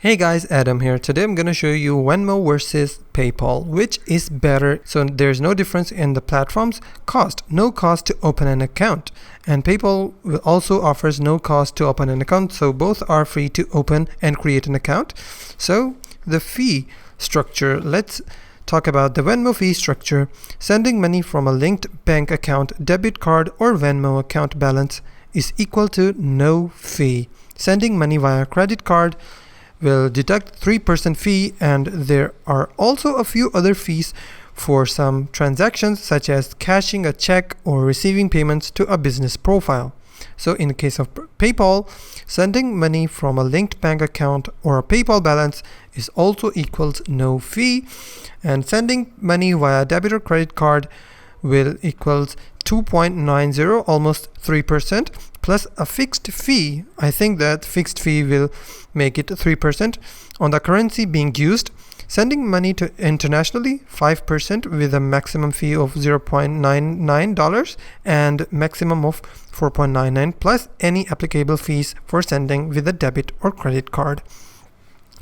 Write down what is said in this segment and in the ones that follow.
Hey guys, Adam here. Today I'm going to show you Venmo versus PayPal, which is better. So there's no difference in the platform's cost, no cost to open an account. And PayPal also offers no cost to open an account. So both are free to open and create an account. So the fee structure, let's talk about the Venmo fee structure. Sending money from a linked bank account, debit card or Venmo account balance is equal to no fee. Sending money via credit card will deduct 3% fee, and there are also a few other fees for some transactions such as cashing a check or receiving payments to a business profile. So in the case of PayPal, sending money from a linked bank account or a PayPal balance is also equals no fee, and sending money via debit or credit card will equals 2.90, almost 3%, plus a fixed fee. I think that fixed fee will make it 3% on the currency being used. Sending money to internationally, 5% with a maximum fee of $0.99 and maximum of $4.99 plus any applicable fees for sending with a debit or credit card.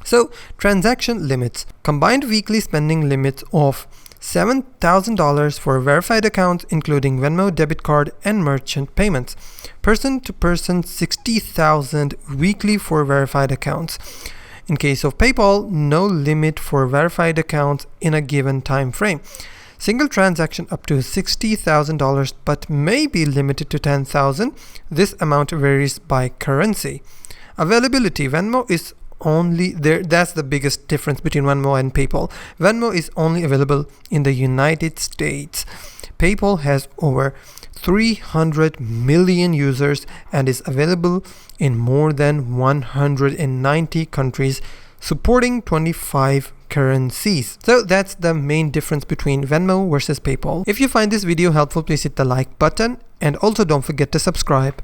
So transaction limits: combined weekly spending limits of $7,000 for verified accounts including Venmo, debit card and merchant payments. Person to person, $60,000 weekly for verified accounts. In case of PayPal, no limit for verified accounts in a given time frame. Single transaction up to $60,000 but may be limited to $10,000. This amount varies by currency. Availability: Venmo is only there. That's the biggest difference between Venmo and PayPal. Venmo is only available in the United States. PayPal has over 300 million users and is available in more than 190 countries, supporting 25 currencies. So that's the main difference between Venmo versus PayPal. If you find this video helpful, please hit the like button and also don't forget to subscribe.